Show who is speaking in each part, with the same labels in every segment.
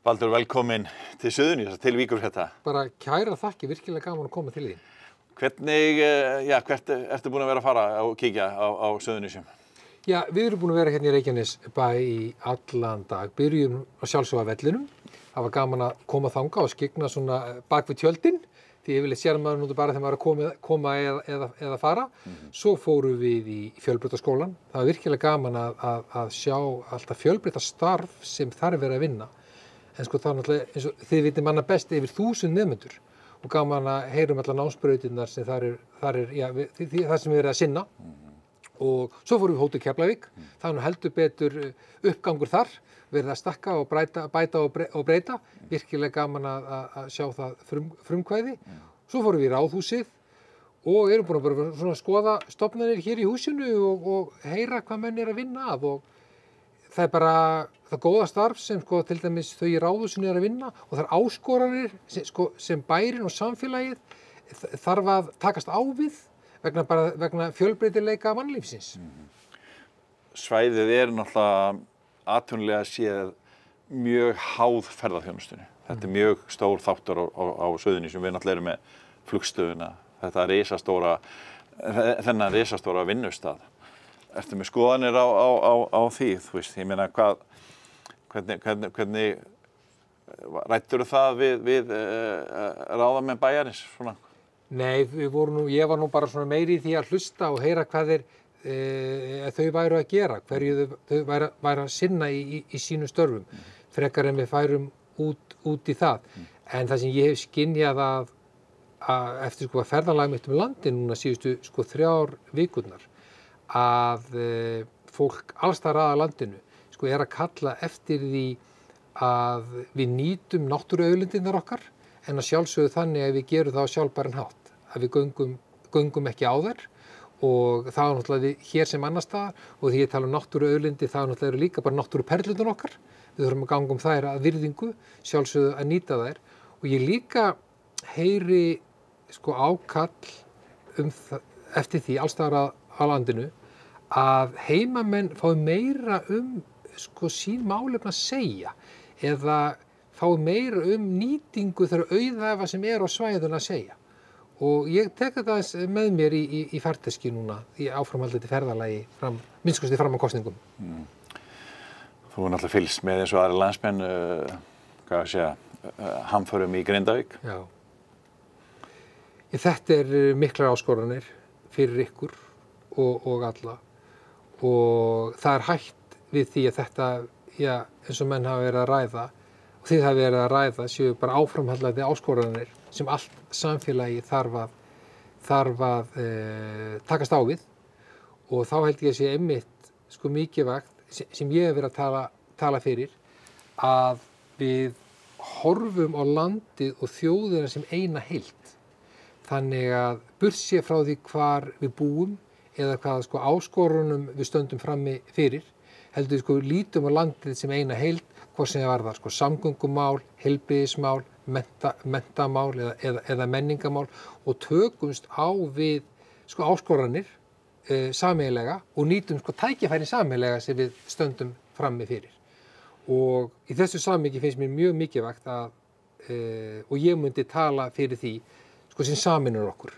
Speaker 1: Baldur, velkomin til Suðurnesja, til Víkurfjalla.
Speaker 2: Bara kæra þakki, virkilega gaman að koma til þín.
Speaker 1: Hvernig, hvert ertu búin að vera að fara og kíkja á Suðurnesjum?
Speaker 2: Já, við erum búin að vera hérna í Reykjanesbæ í allan dag. Byrjum að sjálfsögða vellinum. Það var gaman að koma þangað og skygna svona bak við tjöldin. Því yfirleitt sér maður nú bara þegar maður er að koma eða fara. Svo fórum við í fjölbrautaskólann. Það var virkilega gaman að sjá alltaf fjölbrautastarf sem þar er verið að vinna. En sko það er náttúrulega, eins og þið vitið manna best, yfir 1000 nemendur og gaman að heyrum allar námsbrautirnar sem þar er það sem við erum að sinna. Og svo fórum við Hótel Keflavík, það er nú heldur betur uppgangur þar, verið að stakka og bæta og breyta, virkilega gaman að sjá það frumkvæði. Svo fórum við í Ráðhúsið og erum búin að bara svona skoða stofnanir hér í húsinu og heyra hvað menn er að vinna að og það er bara það góða starf sem sko til dæmis þau í Ráðhúsinu er að vinna og það er áskoranir sem bærinn og samfélagið þarf að takast á við vegna fjölbreytileika mannlífsins.
Speaker 1: Svæðið er náttúrulega atvinnulega séð mjög háð ferðaþjónustunni. Þetta er mjög stór þáttur á Suðurnesjum, við náttúrulega erum með flugstöðina, þennan risastóra vinnustað. Ertu með skoðanir á því, þú veist, ég meina hvernig ræddirðu það við ráðamenn bæjarins svona?
Speaker 2: Nei, ég var nú bara svona meiri í því að hlusta og heyra hvað þau væru að gera, hverju þau væru að sinna í sínum störfum, frekar en við færum út í það. En það sem ég hef skynjað að eftir sko að ferðalag mitt landið núna síðustu sko 3 vikurnar, að fólk alls staðar að landinu sko er að kalla eftir því að við nýtum náttúruauðlindirnar okkar en að sjálfsögðu þannig að við gerum það á sjálfbæran hátt, að við göngum ekki á þær og það er náttúrulega hér sem annars staðar og því ég tala náttúruauðlindir það er náttúrulega líka bara náttúruperlurnar okkar, við þurfum að ganga þær að virðingu, sjálfsögðu að nýta þær og ég líka heyri sko ákall eftir því alls staðar á landinu að heimamenn fái meira sko sín málefni að segja eða fái meira nýtingu þeirra auðæfa sem er á svæðinu að segja og ég tek þetta með mér í farteski núna í áframhaldandi ferðalagi minnst fram á kosningum.
Speaker 1: Þú er náttúrulega fylgst með eins og aðra landsmenn hamförum í Grindavík.
Speaker 2: Já. Þetta er miklar áskoranir fyrir ykkur og alla og það er hætt við því að þetta, eins og menn hafa verið að ræða og þið hafa verið að ræða séu bara áframhaldandi áskoranir sem allt samfélagi þarf að takast á við og þá held ég að sé einmitt sko mikilvægt sem ég hef verið að tala fyrir að við horfum á landið og þjóðina sem eina heild. Þannig að burtséð frá því hvar við búum eða hvað sko áskorunum við stöndum frammi fyrir, heldur við sko lítum á landið sem eina heild, hvort sem það varðar sko samgöngumál, heilbrigðismál, menntamál eða menningamál og tökumst á við sko áskoranir sameiginlega og nýtum sko tækifærin sameiginlega sem við stöndum frammi fyrir. Og í þessu samhengi finnst mér mjög mikilvægt og ég myndi tala fyrir því sko sem sameinar okkur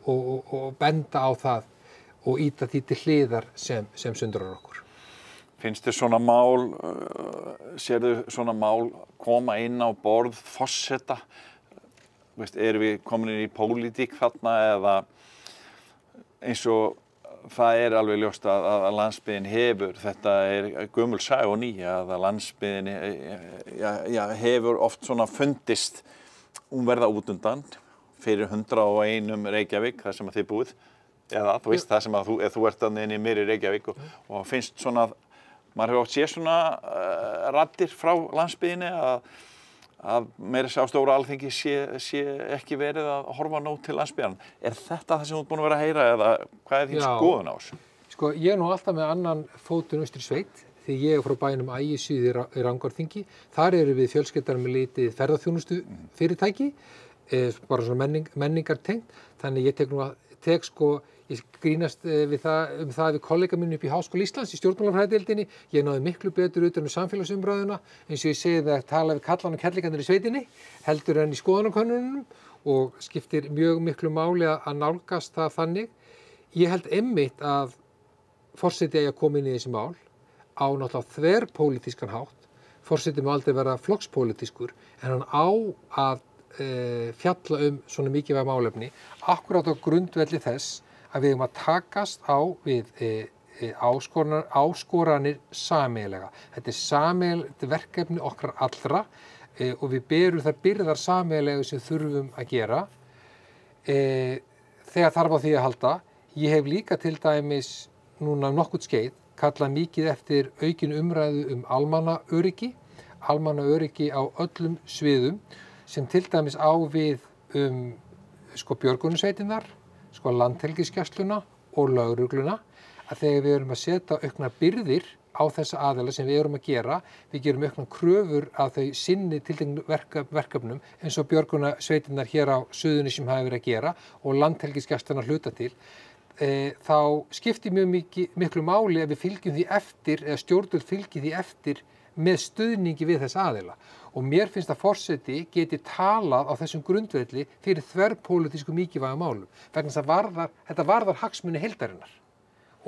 Speaker 2: og benda á það og ýta því til hliðar sem sundrar okkur.
Speaker 1: Finnst þér svona mál, sérðu svona mál koma inn á borð forseta? Erum við komin inn í pólitík þarna eða eins og það er alveg ljóst að landsbyggðin hefur, þetta er gömul saga og ný, að landsbyggðin hefur oft svona fundist verða út undan fyrir 101 Reykjavík, það sem að þið búið, eða þú veist það sem að þú ert inn í miðri Reykjavík og finnst svona, maður hefur oft séð svona raddir frá landsbyggðinni að meira sér á stóra alþingi sé ekki verið að horfa nóg til landsbyggðarinnar. Er þetta það sem þú ert búin að vera að heyra eða hvað er þín skoðun á þessu?
Speaker 2: Sko ég er nú alltaf með annan fótinn austur í sveit því ég er frá bænum Ægisíðu í Rangárþingi. Þar eru við fjölskyldan með lítið ferðaþjónustu fyrirtæki, bara svona menningartengt. Þannig ég tek sko ég grínast við það við kollega minn upp í Háskóla Íslands í stjórnmálafræðideildinni. Ég náði miklu betur utan um samfélagsumræðuna, eins og ég segi það að tala við kallan og kellingarnir í sveitinni, heldur en í skoðanakönnunum og skiptir mjög miklu máli að nálgast það þannig. Ég held einmitt að forseti eigi að koma inn í þessi mál á náttúrulega þverpólitískan hátt. Forseti má aldrei vera flokkspólitískur, en hann á að fjalla svona mikilvæg málefni akkúrat á grundvelli þess að við að takast á við áskoranir sameiginlega. Þetta sameiginlegt verkefni okkar allra og við berum þær byrðar sameiginlega sem þurfum að gera þegar þarf á því að halda. Ég hef líka til dæmis núna nokkurn skeið kallað mikið eftir aukin umræðu almannaöryggi á öllum sviðum sem til dæmis á við björgunarsveitirnar, landhelgisgæsluna og lögregluna, að þegar við erum að setja auknar byrðir á þessa aðila sem við erum að gera, við gerum auknar kröfur að þau sinni tilteknum verkefnum eins og björgunarsveitirnar hér á Suðurnesjum sem hafa verið að gera og landhelgisgæsluna hluta til, þá skiptir mjög miklu máli að við fylgjum því eftir, eða stjórnvöld fylgi því eftir með stuðningi við þessa aðila. Og mér finnst að forseti geti talað á þessum grundvelli fyrir þverpólitísku mikilvægum málum. Vegna þess að þetta varðar hagsmuni heildarinnar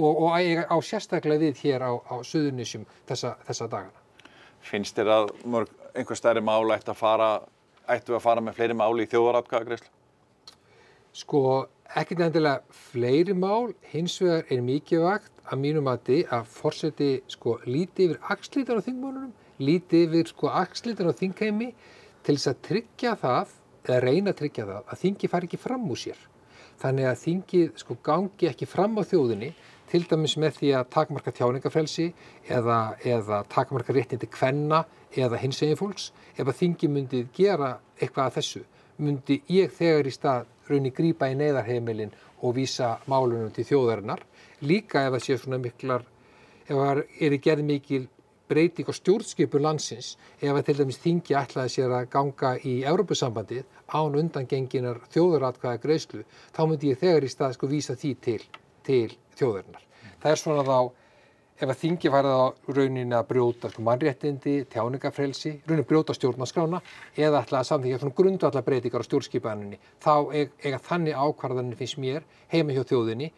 Speaker 2: og á sérstaklega við hér á Suðurnesjum þessa dagana.
Speaker 1: Finnst þér að einhver stærri mál ættu að fara með fleiri mál í þjóðaratkvæðagreiðslu?
Speaker 2: Ekkert endilega fleiri mál, hins vegar mikilvægt að mínu mati að forseti líti yfir axlirnar á þingmálunum, líti yfir axlirnar á þingheimi til þess að tryggja það, eða reyna að tryggja það, að þingið fari ekki fram úr sér. Þannig að þingið gangi ekki fram á þjóðinni, til dæmis með því að takmarka tjáningarfrelsi eða takmarka réttindi kvenna eða hinsegin fólks. Ef að þingið myndi gera eitthvað af þessu, myndi ég þegar í stað raunni grípa í neyðarheimilin og vísa málunum til þjóðarinnar. Líka ef það sé svona miklar, ef það gerð mikil breyting á stjórnskipun landsins, ef að til dæmis þingi ætlaði sér að ganga í Evrópusambandið án undangenginnar þjóðaratkvæðagreiðslu, þá myndi ég þegar í stað vísa því til þjóðarinnar. Það svona þá, ef að þingi farið á rauninni að brjóta mannréttindi, tjáningarfrelsi, rauninni brjóta stjórnarskrána eða ætlaði að samþykkja svona grundvallarbreytingar á stjórnskipaninni, þá eiga þannig ákvarðanir finnst mér heima hjá þjóðinni,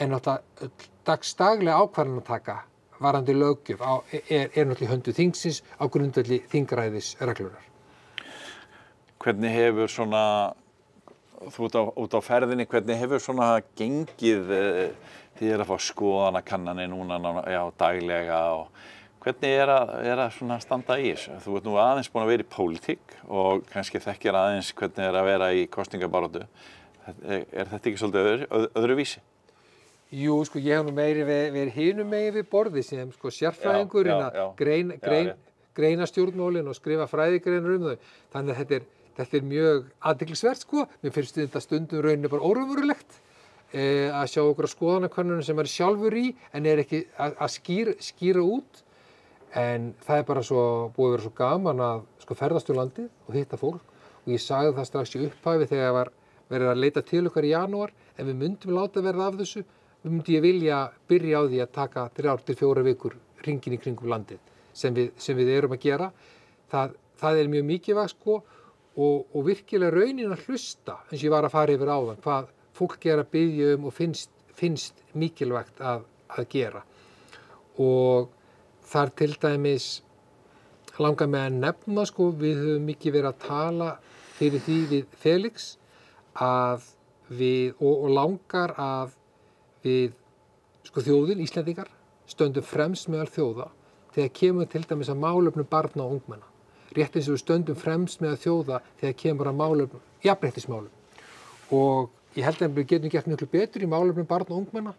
Speaker 2: en náttúrulega dagsdaglega ákvarðanataka varðandi löggjöf náttúrulega í höndu þingsins á grundvelli þingræðisreglunar.
Speaker 1: Hvernig hefur svona, þú út á ferðinni, hvernig hefur svona gengið þið að fá skoðanakannanir núna daglega og hvernig er að svona standa í þessu? Þú ert nú aðeins búin að vera í pólitík og kannski þekkir aðeins hvernig er að vera í kosningabaráttu. Er þetta ekki svolítið öðruvísi?
Speaker 2: Jú, ég hef nú meiri verið hinum megin við borði sem sérfræðingur að greina stjórnmálin og skrifa fræðigreinar þau. Þannig að þetta er mjög athyglisvert Mér finnst þetta stundum rauninni bara óraunverulegt að sjá okkur á skoðanakönnunum sem er sjálfur í en er ekki að skýra út. En það er bara búið að vera svo gaman að ferðast um landið og hitta fólk og ég sagði það strax í upphafi þegar var verið að leita til okkar í janúar, ef við myndum láta verða af þessu, myndi ég vilja byrja á því að taka 3 til 4 vikur hringinn í kringum landið sem við erum að gera. Það er mjög mikilvægt og virkilega raunin að hlusta eins og ég var að fara yfir áðan hvað fólk er að biðja og finnst mikilvægt að gera. Og þar til dæmis langar mig að nefna við höfum mikið verið að tala fyrir því við Felix að og langar að við þjóðin, Íslendingar, stöndum fremst meðal þjóða þegar kemur til dæmis að málefnum barna og ungmenna. Rétt eins og við stöndum fremst meðal þjóða þegar kemur að málefnum, jafnréttismálum. Og ég held að við getum gert miklu betur í málefnum barna og ungmenna.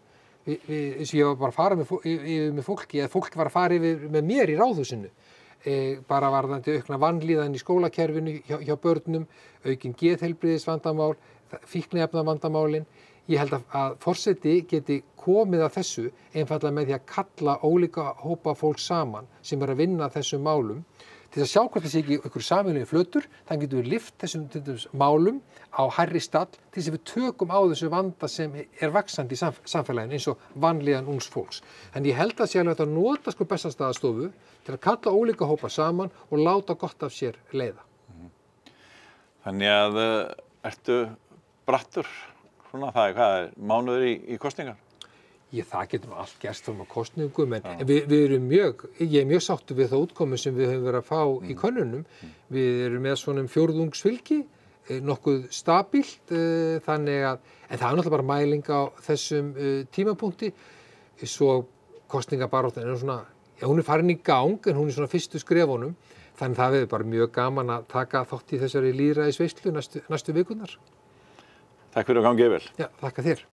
Speaker 2: Eins og ég var bara að fara með fólki, eða fólk var að fara yfir með mér í ráðhúsinu. Bara varðandi aukna vanlíðan í skólakerfinu hjá börnum, aukin geðheilbrigðisvandamál, fíkniefnavandamálin. Ég held að forseti geti komið að þessu einfaldlega með því að kalla ólíka hópa fólk saman sem er að vinna þessum málum til að sjá hvort það sé ekki einhver sameiginlegur flötur, þannig getum við lyft þessum til dæmis málum á hærri stall til þess að við tökum á þessu vanda sem vaxandi í samfélaginu eins og vanlíðan ungs fólks. En ég held að sé alveg að nota sko Bessastaðastofu til að kalla ólíka hópa saman og láta gott af sér leiða.
Speaker 1: Þannig að ertu brattur, svona það hvað mánuður í kosningar?
Speaker 2: Það getur allt gerst fram á kosningum, en við erum ég er mjög sáttur við það útkomu sem við höfum verið að fá í könnunum. Við erum með svona fjórðungsfylgi, nokkuð stabílt, þannig að, en það er náttúrulega bara mæling á þessum tímapunkti, svo kosningabaráttan er svona, hún er farin í gang, en hún er svona fyrstu skrefunum, þannig það er bara mjög gaman að taka þátt í þessari lýðræðisveislu næstu vikurnar.
Speaker 1: Takk fyrir að ganga vel.
Speaker 2: Já, þakka þér.